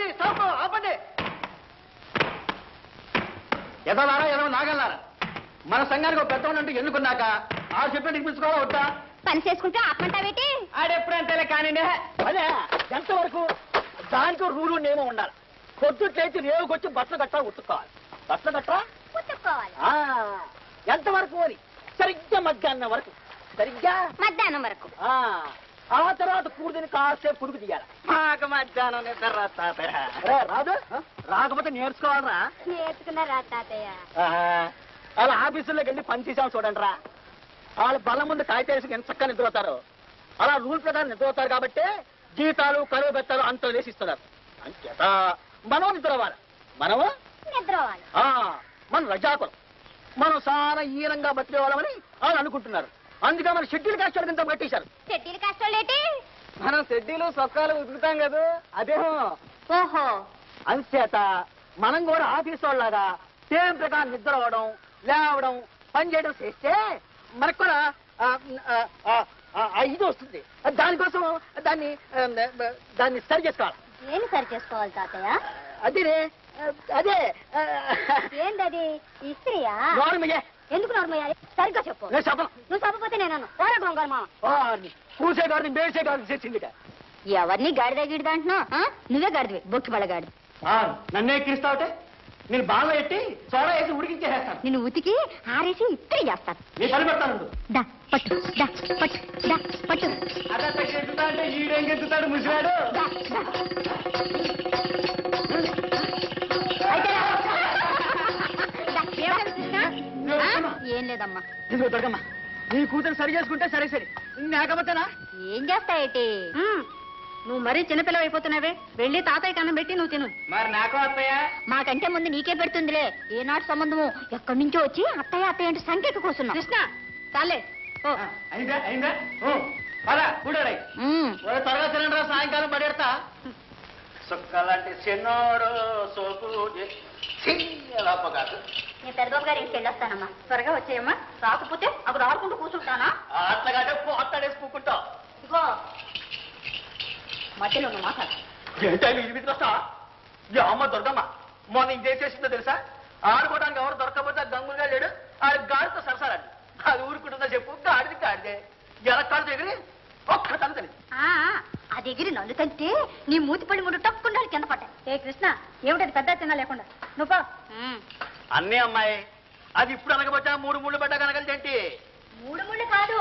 ఆపండి స్టాప్ ఆపండి. ఎదలారా ఎదవ నాగల్లారా, మన సంఘానికి ఒక పెద్ద అంటూ ఎన్నుకున్నాక ఆ చెప్పినట్టు పిలుచుకోవాలా వద్దా? పని చేసుకుంటే ఆపమంటావేటి? ఆడెప్పుడంతేలే కానీ అదే ఎంతవరకు దానికి రూలు నియమం ఉండాలి. పొద్దుట్లయితే రేవుకొచ్చి బట్టలు గట్టా ఉతుక్కోవాలి. బట్టలు గట్టా ఉతుక్కోవాలి. ఎంతవరకు అని సరిగ్గా మధ్యాహ్నం వరకు. సరిగ్గా మధ్యాహ్నం వరకు. ఆ తర్వాత కూర్చుని కాసేపు పురుగు తీయాలి. మాకు మధ్యాహ్నం నిద్ర రాదు. రాకపోతే నేర్చుకోవాలరా. నేర్చుకున్నారా తాతయ్య? అలా ఆఫీసుల్లోకి వెళ్ళి పని చేసాము చూడండి రా. వాళ్ళు బలం ముందు కాగితేసి ఎంత చక్కగా నిద్రపోతారు. అలా రూల్ ప్రకారం నిద్రపోతారు కాబట్టి జీతాలు కరువు బెత్తాలు అంత వేసి ఇస్తున్నారు. అంచేత మనం నిద్రవాలి. మనము నిద్రవాలి. మనం రజాకులం. మనం చాలా ఈనంగా బతికేవాళ్ళమని వాళ్ళు అనుకుంటున్నారు. అందుకే మన షెడ్యూల్ కాస్టోళ్ళ కింద కట్టేశారు. షెడ్యూల్ కాస్టోళ్ళేటి? మనం షెడ్యూలు సొక్కాలు ఉతుకుతాం కదా అదేమో. ఓహో. అంచేత మనం కూడా ఆఫీస్ వాళ్ళలాగా సేమ్ ప్రకారం నిద్ర అవ్వడం, లేవడం, పని చేయడం చేస్తే మనకు కూడా ఇది వస్తుంది. దానికోసం దాన్ని సరి చేసుకోవాలి. ఏమి సరి చేసుకోవాలి తాతయ్య? అదే ఏంటది? ఇస్త్రీయా? నోర్మయ్యే. ఎందుకు నోర్మయ్యాలి? సరిగ్గా చెప్పు. నేను చెప్పను. నువ్వు చెప్పకపోతే నేను ఓరా గొంగల్ మామ. కూసే గారిని మేసే గారిని చేసిందిట. ఎవరిని గాడిద గిడిద అంటున్నావు? నువ్వే గాడిదివి, బొక్కి పళ్ళ గాడి. నన్నే ఎక్కిరిస్తావుటే నేను బాగా ఎట్టి సోడా వేసి ఉడికించేస్తాను. నిన్ను ఉతికి ఆరేసి ఇస్త్రీ చేస్తాను. నీ పని పెడతాను. పట్టు పట్టు. అంటే ఈడేం గెంతుతాడు ముసిరాడు. ఏం లేదమ్మా. ఇదిగో దొరకమ్మా, నీ కూతురు సరి చేసుకుంటే సరే సరే, లేకపోతేనా ఏం చేస్తాయేటి? నువ్వు మరీ చిన్నపిల్ల అయిపోతున్నావే. వెళ్ళి తాతయ్య కన్నం పెట్టి నువ్వు తిను. మరి నాకు అత్తయ్య మాకంటే ముందు నీకే పెడుతుందిలే. ఏనాటి సంబంధము ఎక్కడి నుంచో వచ్చి అత్తయ్య అత్తయ్య అంటే సంఖ్యకు కూర్చున్నావు. కృష్ణ చాలే. అయిందా అయిందా కూడాయి త్వరగా తినండి రా, సాయంకాలం పడేడతా. సుక్కలాంటి చిన్నోడు సోపు కాదు. నేను పెద్దబాబు గారి ఇంటికి వెళ్ళొస్తానమ్మా. త్వరగా వచ్చేయమ్మా. రాకపోతే అక్కడ ఆడుకుంటూ కూర్చుంటానా? అట్లాగంటే అట్లాడేసి కూకుంటావు. ఇదిగో మధ్యలో ఉన్న మాట్లాడు. ఏంటో ఇది వస్తా. అమ్మ దొరకమ్మ మొన్న ఇంకేం చేసిందో తెలుసా? ఆడుకోవడానికి ఎవరు దొరకకపోతే గంగులుగా లేడు. ఆడి గాడితో సరసాలండి. అది ఊరుకుంటుందో చెప్పు. గాడిదే ఎలక్కాడు దగ్గర ఒక్క తల్లి. ఆ దగ్గర నన్ను తంటే నీ మూతి పడి ముందు తప్పకుండా కింద పడ్డా. ఏ కృష్ణ, ఏమిటది పెద్ద తిన్నా లేకుండా నువ్వు? అన్నీ అమ్మాయి, అది ఇప్పుడు అనకపోతే 3 ముళ్ళు పడ్డా కనగలిదేంటి? 3 ముళ్ళు కాదు,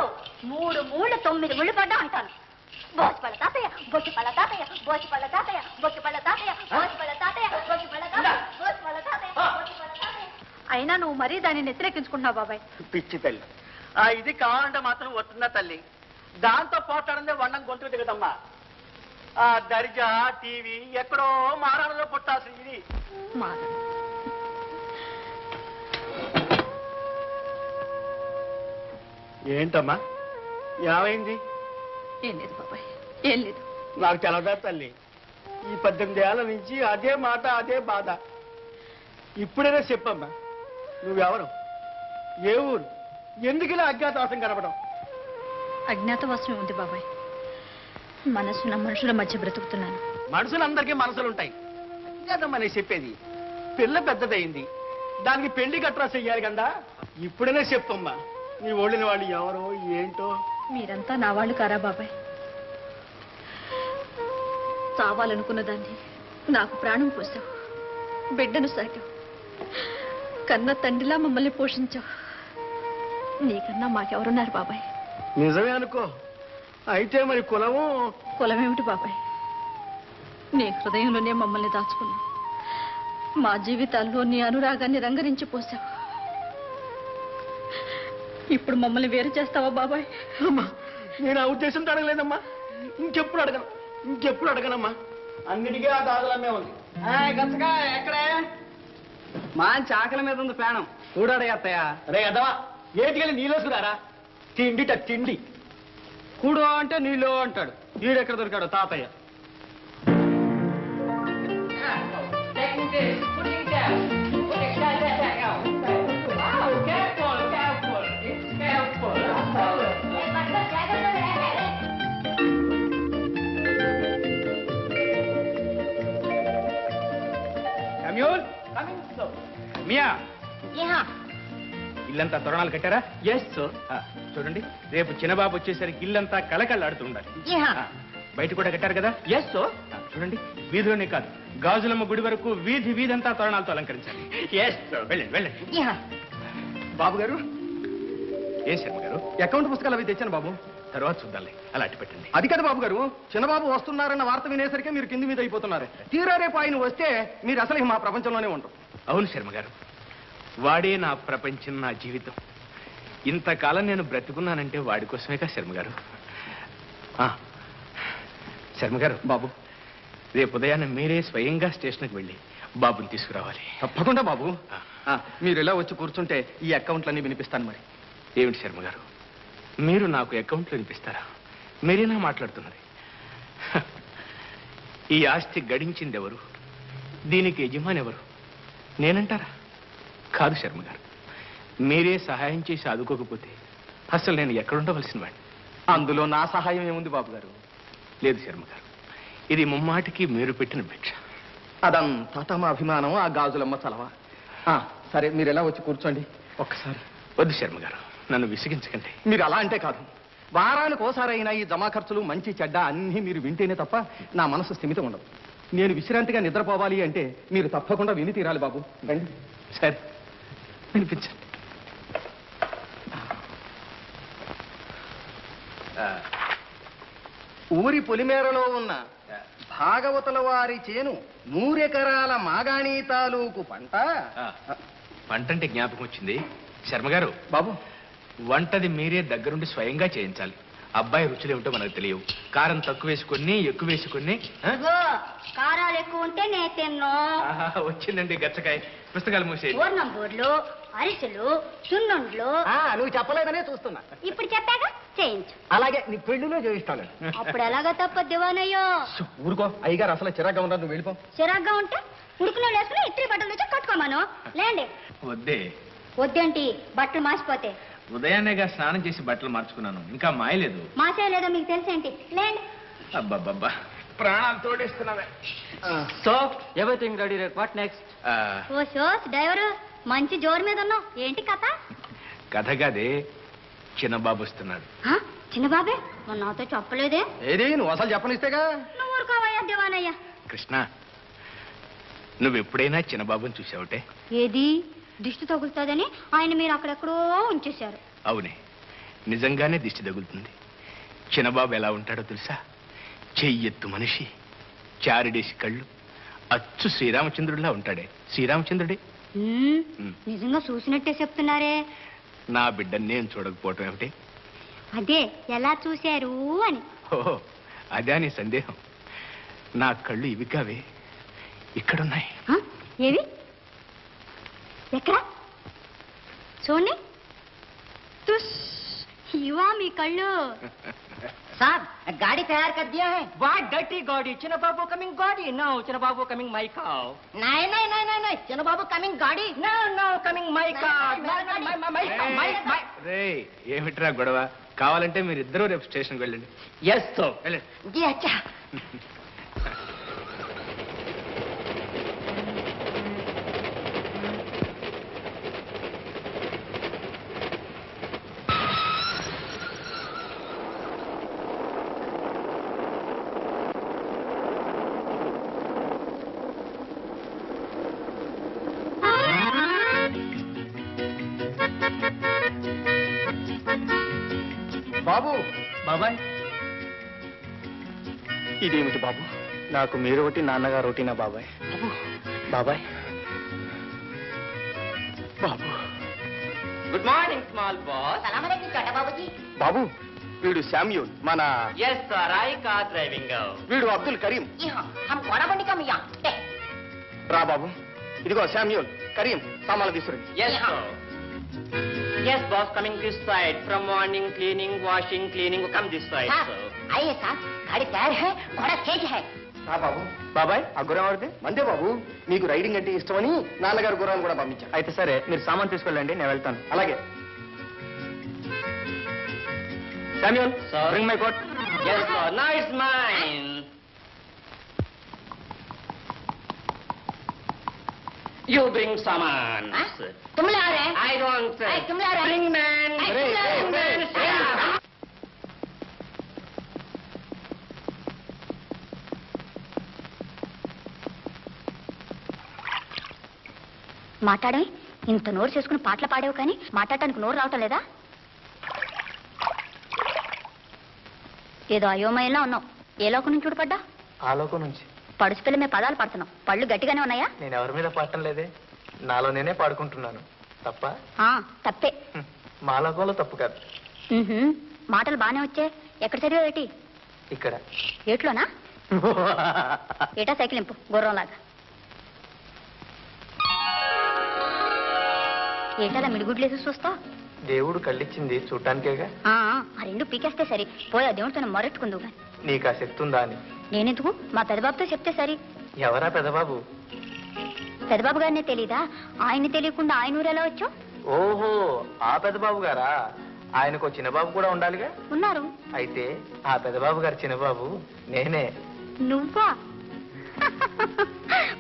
3 ముళ్ళు 9 ముళ్ళు పడ్డా అంటాను. బోసిపళ్ళ తాతయ్య, బొచ్చిపళ్ళ తాతయ్య, బోసిపళ్ళ తాతయ్య, బొచ్చిపళ్ళ తాతయ్య, బోసిపళ్ళ తాతయ్య, బొచ్చిపళ్ళ తాతయ్య, బోసిపళ్ళ తాతయ్య, బొచ్చిపళ్ళ తాతయ్య. అయినా నువ్వు మరీ దాన్ని నెత్తిరెక్కించుకుంటున్నావు బాబాయ్. పిచ్చి తల్లి, ఇది కావాలంటే మాత్రం వస్తుందా తల్లి? దాంతో పోట్లాడిందే వండం గొంతు దిగదమ్మా. ఆ దర్జా టీవీ ఎక్కడో మారాలలో పుట్టాల్సింది ఇది. ఏంటమ్మా ఏమైంది? ఏం లేదు బాబాయ్, ఏం లేదు. నాకు తెలదా తల్లి, ఈ 18 ఏళ్ల నుంచి అదే మాట అదే బాధ. ఇప్పుడైనా చెప్పమ్మా, నువ్వెవరు, ఏ ఊరు, ఎందుకు ఇలా అజ్ఞాతవాసం కనపడం? అజ్ఞాతవాసం ఉంది బాబాయ్. మనసున్న మనుషుల మధ్య బ్రతుకుతున్నాను. మనుషులందరికీ మనసులుంటాయి. అజ్ఞాతం అనేది చెప్పేది. పిల్ల పెద్దదయింది, దానికి పెళ్లి గట్రా చెయ్యాలి కదా. ఇప్పుడైనా చెప్పమ్మా, నీ ఓడిన వాళ్ళు ఎవరో ఏంటో. మీరంతా నా వాళ్ళు కారా బాబాయ్? చావాలనుకున్న దాన్ని నాకు ప్రాణం పోసావు, బిడ్డను సాగావు, కన్న తండ్రిలా మమ్మల్ని పోషించావు. నీకన్నా మాకెవరున్నారు బాబాయ్? నిజమే అనుకో. అయితే మరి కులమేమిటి బాబాయ్? నీ హృదయంలోనే మమ్మల్ని దాచుకున్నావు. మా జీవితాల్లో నీ అనురాగాన్ని రంగరించి పోసావు. ఇప్పుడు మమ్మల్ని వేరు చేస్తావా బాబాయ్? అమ్మా, నేను ఆ ఉద్దేశంతో అడగలేదమ్మా. ఇంకెప్పుడు అడగనమ్మా. అన్నిటికీ ఆ దాదులమ్మే ఉంది. గచ్చగా ఎక్కడే మంచి ఆకలి మీద ఉంది ప్రాణం. చూడాడయ్యత్తయ్య. రే అదవా, ఏటికెళ్ళి నీలో చూడారా? తిండి కూడు అంటే నీలో అంటాడు. వీడెక్కడ దొరికాడు తాతయ్య? మియా ఏహా ఇల్లంతా తోరణాలు కట్టారా? Yes sir. చూడండి, రేపు చిన్నబాబు వచ్చేసరికి ఇల్లంతా కళకళలాడుతూ ఉండాలి. ఏహా బయట కూడా కట్టారు కదా? Yes sir. చూడండి, వీధిలోనే కాదు, గాజులమ్మ గుడి వరకు వీధంతా తోరణాలతో అలంకరించాలి. Yes sir. వెళ్ళండి వెళ్ళండి. ఏహా బాబు గారు, ఏం శర్మ గారు? అకౌంట్ పుస్తకాలు అవి తెచ్చాను బాబు. తర్వాత చూద్దాంలే, అలా అట్టి పెట్టండి. అది కదా బాబు గారు, చిన్నబాబు వస్తున్నారన్న వార్త వినేసరికి మీరు కింది మీద అయిపోతున్నారు. తీరా రేపు ఆయన వస్తే మీరు అసలు మా ప్రపంచంలోనే ఉంటారు. అవును శర్మ గారు, వాడే నా ప్రపంచం, నా జీవితం. ఇంతకాలం నేను బ్రతుకున్నానంటే వాడి కోసమేగా శర్మ గారు. శర్మ గారు, బాబు రేపు ఉదయాన్నే మీరే స్వయంగా స్టేషన్కి వెళ్ళి బాబుని తీసుకురావాలి. తప్పకుండా బాబు. మీరు ఇలా వచ్చి కూర్చుంటే ఈ అకౌంట్లన్నీ వినిపిస్తాను. మరి ఏమిటి శర్మ గారు, మీరు నాకు అకౌంట్లో వినిపిస్తారా? మీరేనా మాట్లాడుతున్నది? ఈ ఆస్తి గడించింది ఎవరు? దీనికి యజమాని ఎవరు? నేనంటారా? కాదు శర్మ గారు, మీరే సహాయం చేసి ఆదుకోకపోతే అసలు నేను ఎక్కడుండవలసిన వాడిని. అందులో నా సహాయం ఏముంది బాబు గారు? లేదు శర్మ గారు, ఇది ముమ్మాటికి మీరు పెట్టిన భిక్ష. అదంతా తమ అభిమానం, ఆ గాజులమ్మ చలవా. సరే, మీరు ఎలా వచ్చి కూర్చోండి ఒక్కసారి. వద్దు శర్మ గారు, నన్ను విసిగించకండి. మీరు అలా అంటే కాదు, వారానికి ఓసారైనా ఈ జమా ఖర్చులు మంచి చెడ్డ అన్నీ మీరు వింటేనే తప్ప నా మనసు స్థిమితం ఉండదు. నేను విశ్రాంతిగా నిద్రపోవాలి అంటే మీరు తప్పకుండా విని తీరాలి బాబు. రండి. సరే, వినిపించండి. ఊరి పొలిమేరలో ఉన్న భాగవతుల వారి చేను 100 ఎకరాల మాగాణి తాలూకు పంట. వంటంటే జ్ఞాపకం వచ్చింది శర్మ గారు. బాబు, వంటది మీరే దగ్గరుండి స్వయంగా చేయించాలి. అబ్బాయి రుచులు ఏమిటో మనకు తెలియవు. కారం తక్కువ వేసుకుని ఎక్కువ వేసుకుని. కారాలు ఎక్కువ ఉంటే నే తిన్నో. వచ్చిందండి గచ్చకాయ. పుస్తకాలు మూసేది. ఊర్నంబూర్లు, అరిసెలు, సున్నుండ్లు. నువ్వు చెప్పలేదనే చూస్తున్నా. ఇప్పుడు చెప్పాగా చేయించు. అలాగే నీ పెళ్లిలో చేయిస్తాను. అప్పుడు ఎలాగ తప్ప దివానయ్యో. ఊరుకో, అయ్యగారు అసలు చిరాగ్గా ఉన్నారు, నువ్వు వెళ్ళిపో. చిరాగ్గా ఉంటే ఉడుకులో వేసుకుని ఇత్రి బట్టలు తెచ్చి కట్టుకోమాను. లేండి. వద్దే. వద్దేంటి? బట్టలు మాసిపోతే. ఉదయాన్నేగా స్నానం చేసి బట్టలు మార్చుకున్నాను, ఇంకా మాయలేదు. మాసే లేదో మీకు తెలిసేంటి? లేండి. అబ్బబ్బబ్బా, ప్రాణాలు తోడేస్తున్నావే. So everything ready. What next? ఓ షోస్ డ్రైవరు, మంచి జోరు మీద ఉన్నావు. ఏంటి కథ? కథ కాదే, చిన్నబాబు వస్తున్నాడు. చిన్నబాబే, మొన్న నాతో చెప్పలేదే. ఏది నువ్వు అసలు చెప్పనిస్తేగా. నువ్వు ఊరుకోవయ్యా దివానయ్య. కృష్ణ, నువ్వెప్పుడైనా చిన్నబాబుని చూసావుటే? ఏది? దిష్టి తగులుతుందని ఆయన మీరు అక్కడెక్కడో ఉంచేశారు. అవునే, నిజంగానే దిష్టి తగులుతుంది. చిన్నబాబు ఎలా ఉంటాడో తెలుసా? చెయ్యెత్తు మనిషి, చారిడేసి కళ్ళు, అచ్చు శ్రీరామచంద్రుడిలా ఉంటాడే. శ్రీరామచంద్రుడే. నిజంగా చూసినట్టే చెప్తున్నారే. నా బిడ్డని నేను చూడకపోవటం ఏమిటి? అదే, ఎలా చూశారు అని. ఓ, అదే నీ సందేహం. నా కళ్ళు ఇవి కావే, ఇక్కడున్నాయి. ఏవి? ఎక్కడ? చూడండి. ఇవా మీ కళ్ళు? साहब गाड़ी तैयार कर दिया है. వాట్ డర్టీ గాడి? చిన్నబాబు కమింగ్ గాడి. No, Chinnababu coming my car. नहीं नहीं नहीं नहीं नहीं चलो बाबू कमिंग गाड़ी. No no, coming my car. రే, ఏమిట్రా గొడవ? కావాలంటే మీరిద్దరూ రేపు స్టేషన్కి వెళ్ళండి. ఎస్ సో వెళ్ళండి. जी अच्छा. బాబు. బాబాయ్, ఇదేమిటి బాబు? నాకు మీరు ఒకటి, నాన్నగారు ఒకటి. నా బాబాయ్. బాబాయ్. బాబు. Good morning small boss. सलाम अलैकुम छोटा बाबूजी. బాబు, వీడు శామ్యూల్, మన yes sir, I car driving. వీడు అబ్దుల్ కరీం. जी हाँ, हम घोड़ा बंडी का मियाँ. రా బాబు, ఇదిగో శామ్యూల్, కరీం, సామాన్లు తీసుకురండి. Yes sir. Yes boss, coming this side. From morning cleaning, washing, cleaning, come this side. साहब आइए साहब, गाड़ी तैयार है, घोड़ा तेज है. రా బాబు. బాబాయ్, ఆ గుర్రం ఎవరిది? మందే బాబు. మీకు రైడింగ్ అంటే ఇష్టమని నాన్నగారు గుర్రాన్ని కూడా పంపించారు. అయితే సరే, మీరు సామాన్ తీసుకెళ్ళండి, నేను వెళ్తాను. అలాగే. Samuel, bring my coat. Yes sir, now it's mine. You bring saman. हाँ? तुम ला रहे हैं? I don't. Hey, तुम ला रहे हैं? Bring man. Hey, तुम ला रहे हैं? Bring man. Yeah. మాట్లాడే ఇంత నోరు చేసుకుని పాటలు పాడేవు కానీ మాట్లాడటానికి నోరు రావటం లేదా? ఏదో అయోమయంలో ఉన్నావు. ఏ లోకం నుంచి ఊడిపడ్డా? ఆ లోకం నుంచి. పడుచు పిల్ల మీద పదాలు పడుతున్నావు. పళ్ళు గట్టిగానే ఉన్నాయా? నేను ఎవరి మీద పాడటం లేదే, నాలో నేనే పాడుకుంటున్నాను. తప్ప? తప్పే. మా లోకంలో తప్పు కాదు. మాటలు బానే వచ్చే. ఎక్కడ చదివావు? ఏటి ఇక్కడ. ఏట్లోనా? ఏటా సైకిల్ ఇంపు గుర్రంలాగా. ఏటాలా మిడిగుడ్లేసి చూస్తావు? దేవుడు కళ్ళిచ్చింది చూడటానికేగా. ఆ రెండు పీకేస్తే సరి. పోయా దేవుడితో మొరట్టుకుందు. నీకు ఆ శక్తి ఉందా అని. నేనెందుకు? మా పెదబాబుతో చెప్తే సరి. ఎవరా పెదబాబు? పెదబాబు గారినే తెలీదా? ఆయన్ని తెలియకుండా ఆయన ఊరు ఎలా వచ్చావు? ఓహో, ఆ పెదబాబు గారా? ఆయనకు చిన్నబాబు కూడా ఉండాలిగా. ఉన్నారు. అయితే ఆ పెదబాబు గారు చిన్నబాబు నేనే. నువ్వా?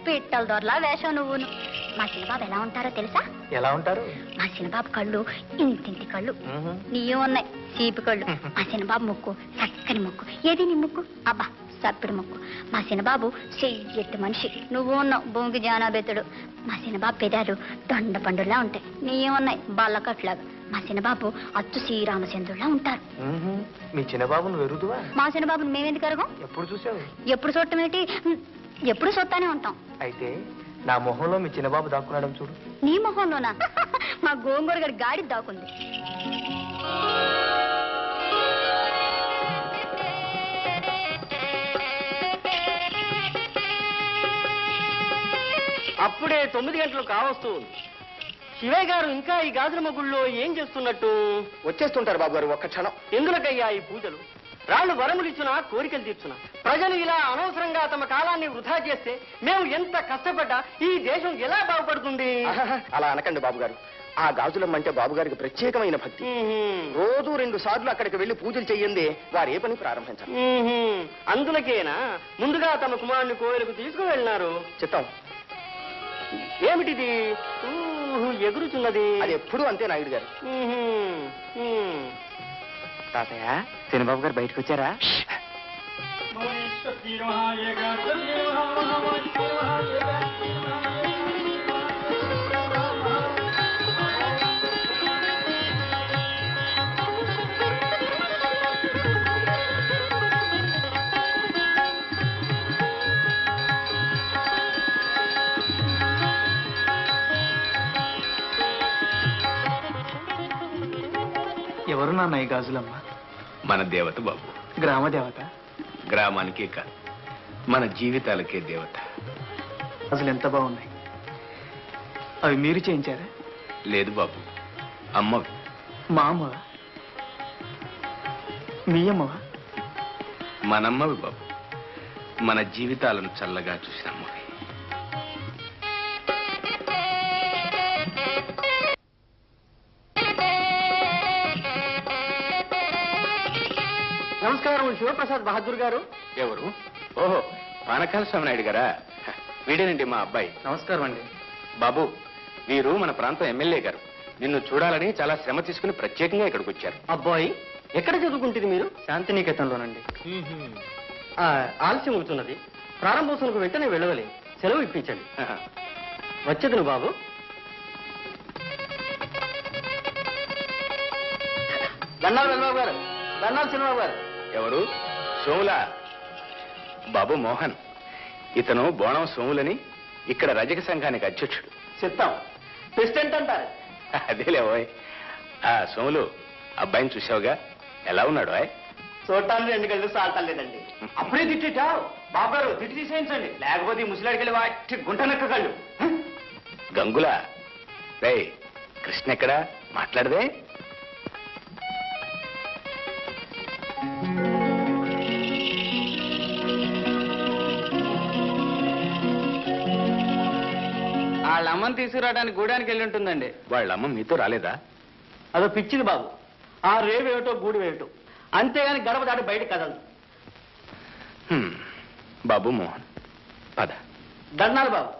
పిట్టల దొరలా వేషం నువ్వును. మా చిన్నబాబు ఎలా ఉంటారో తెలుసా? ఎలా ఉంటారు? మా చిన్నబాబు కళ్ళు ఇంతింటి కళ్ళు. నీయే ఉన్నాయి చీపి కళ్ళు. మా చిన్నబాబు ముక్కు చక్కని ముక్కు. ఏది నీ ముక్కు? అబ్బా సప్పిడి ముక్కు. మా చిన్నబాబు చెయ్యెట్టు మనిషి. నువ్వు ఉన్నావు భూమికి జానాబెత్తుడు. మా చిన్నబాబు పెదాలు దొండ పండులా ఉంటాయి. నీయే ఉన్నాయి బల్లకట్లాగా. మా చిన్నబాబు అచ్చు శ్రీరామచంద్రులా ఉంటారు. మీ చిన్నబాబును వెరుగుదువా? మా చిన్నబాబుని మేమెందుకు అరగం? ఎప్పుడు చూసావు? ఎప్పుడు చూడటం ఏంటి? ఎప్పుడు చూస్తానే ఉంటాం. అయితే నా మొహంలో మీ చిన్నబాబు దాక్కున్నాడం చూడు. నీ మొహంలోనా? మా గోంగూర గడి గాడి దాకుంది. అప్పుడే 9 గంటలు కావస్తూ ఉంది. శివయ్య గారు ఇంకా ఈ గాజుల మగుళ్ళో ఏం చేస్తున్నట్టు? వచ్చేస్తుంటారు బాబు గారు. ఒక్క క్షణం. ఎందులకయ్యా ఈ పూజలు? రాళ్ళు వరములిచ్చునా కోరికలు తీర్చునా? ప్రజలు ఇలా అనవసరంగా తమ కాలాన్ని వృధా చేస్తే మేము ఎంత కష్టపడ్డా ఈ దేశం ఎలా బాగుపడుతుంది? అలా అనకండి బాబు గారు. ఆ గాజులం అంటే బాబు గారికి ప్రత్యేకమైన భక్తి. రోజు 2 సార్లు అక్కడికి వెళ్లి పూజలు చెయ్యందే వారు ఏ పని ప్రారంభించారు. అందులకేనా ముందుగా తమ కుమారుని కోయిలకు తీసుకువెళ్ళినారు? చిత్తం. ఏమిటిది ఎగురుచున్నది? అది ఎప్పుడూ అంతే నాయుడు గారు. తాతయ్య, చిన్నబాబు గారు బయటకు వచ్చారా? ఎవరు నాన్న ఈ గాజులమ్మ? మన దేవత బాబు. గ్రామ దేవత? గ్రామానికే కాదు, మన జీవితాలకే దేవత. అసలు ఎంత బాగున్నాయి. అవి మీరు చేయించారా? లేదు బాబు, అమ్మవి. మా అమ్మవా? మీ అమ్మవా? మనమ్మవి బాబు. మన జీవితాలను చల్లగా చూసిన అమ్మవి. నమస్కారం శివప్రసాద్ బహదూర్ గారు. ఎవరు? ఓహో, పానకాల స్వామినాయుడు గారా? వీడేనండి మా అబ్బాయి. నమస్కారం అండి. బాబు, వీరు మన ప్రాంతం ఎమ్మెల్యే గారు. నిన్ను చూడాలని చాలా శ్రమ తీసుకుని ప్రత్యేకంగా ఇక్కడికి వచ్చారు. అబ్బాయి, ఎక్కడ చదువుకుంటుంది మీరు? శాంతినికేతన్లోనండి. ఆలస్యం అవుతున్నది. ప్రారంభోత్సవంకు వెంటనే వెళ్ళవలే. సెలవు ఇప్పించండి. వచ్చేదును బాబు. దండాలు చంద్రబాబు గారు. దండాలు చంద్రబాబు గారు. ఎవరు? సోముల. బాబు మోహన్. ఇతను బోణం సోములని, ఇక్కడ రజక సంఘానికి అధ్యక్షుడు. చిత్తం. ప్రెసిడెంట్ అంటారు. అదేలేవోయ్. సోములు, అబ్బాయిని చూసావుగా, ఎలా ఉన్నాడు? చూడటానికి 2 గంటలు సాల్తలేదండి. అప్పుడే తిట్టావు బాబు గారు. తిట్టి తీసేయించండి, లేకపోతే ఈ ముసలాడికి వెళ్ళి వాటి గుంటనక్క కళ్ళు. గంగుల, రే కృష్ణ ఎక్కడా? మాట్లాడదే. వాళ్ళ అమ్మని తీసుకురావడానికి గూడానికి వెళ్ళి ఉంటుందండి. వాళ్ళ అమ్మ మీతో రాలేదా? అదో పిచ్చిది బాబు. ఆ రేవేమిటో గూడు వేయటం, అంతేగాని గడప దాటి బయటకు కదలదు. బాబు మోహన్, పద. దండాలు బాబు.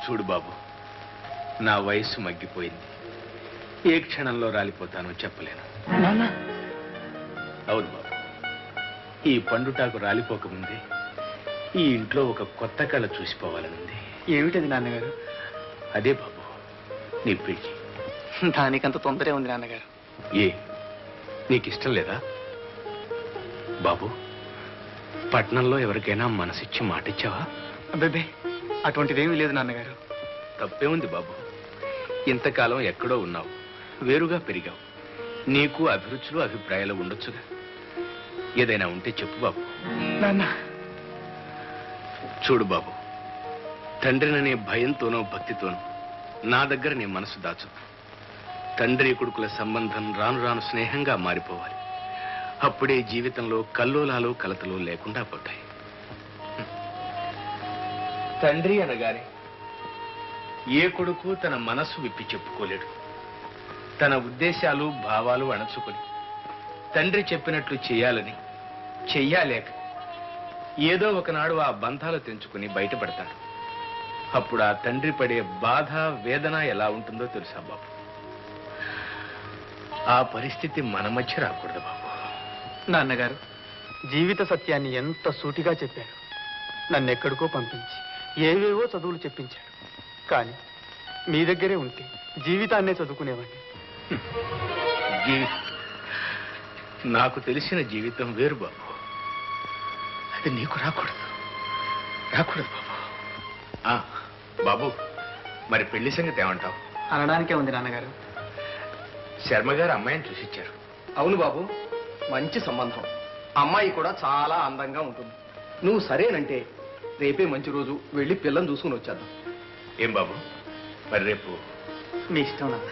చూడు బాబు, నా వయస్సు మగ్గిపోయింది. ఏ క్షణంలో రాలిపోతానో చెప్పలేను. నాన్న అవును బాబు, ఈ పండుటాకు రాలిపోకముందే ఈ ఇంట్లో ఒక కొత్త కళ చూసిపోవాలనుంది. ఏమిటది నాన్నగారు? అదే బాబు, నీ పెళ్లి. దానికంత తొందరే ఉంది నాన్నగారు. ఏ, నీకిష్టం లేదా బాబు? పట్నంలో ఎవరికైనా మనసిచ్చి మాటిచ్చావా? అబ్బే, అటువంటిదేమీ లేదు నాన్నగారు. తప్పే ఉంది బాబు. ఇంతకాలం ఎక్కడో ఉన్నావు, వేరుగా పెరిగావు. నీకు అభిరుచులు అభిప్రాయాలు ఉండొచ్చుగా. ఏదైనా ఉంటే చెప్పు బాబు. నాన్న చూడు బాబు, తండ్రిననే భయంతోనో భక్తితోనో నా దగ్గర నీ మనసు దాచు. తండ్రి కొడుకుల సంబంధం రాను రాను స్నేహంగా మారిపోవాలి. అప్పుడే జీవితంలో కల్లోలాలు కలతలు లేకుండా పోతాయి. తండ్రి అనగానే ఏ కొడుకు తన మనసు విప్పి చెప్పుకోలేడు. తన ఉద్దేశాలు భావాలు అణచుకొని తండ్రి చెప్పినట్లు చెయ్యాలని చెయ్యాలేక ఏదో ఒకనాడు ఆ బంధాలు తెంచుకుని బయటపడతాడు. అప్పుడు ఆ తండ్రి పడే బాధ వేదన ఎలా ఉంటుందో తెలుసా బాబు? ఆ పరిస్థితి మన మధ్య రాకూడదు బాబు. నాన్నగారు జీవిత సత్యాన్ని ఎంత సూటిగా చెప్పారు. నన్ను ఎక్కడికో పంపించి ఏవేవో చదువులు చెప్పించారు. కానీ మీ దగ్గరే ఉంటే జీవితాన్నే చదువుకునేవాడిని. నాకు తెలిసిన జీవితం వేరు బాబు. అది నీకు రాకూడదు బాబు. బాబు, మరి పెళ్లి సంగతి ఏమంటావు? అనడానికే ఉంది నాన్నగారు. శర్మ గారు అమ్మాయిని చూసిచ్చారు. అవును బాబు, మంచి సంబంధం. అమ్మాయి కూడా చాలా అందంగా ఉంటుంది. నువ్వు సరేనంటే రేపే మంచి రోజు వెళ్ళి పిల్లని చూసుకుని వచ్చేద్దాం. ఏం బాబు, మరి రేపు మీ ఇష్టం నాన్న.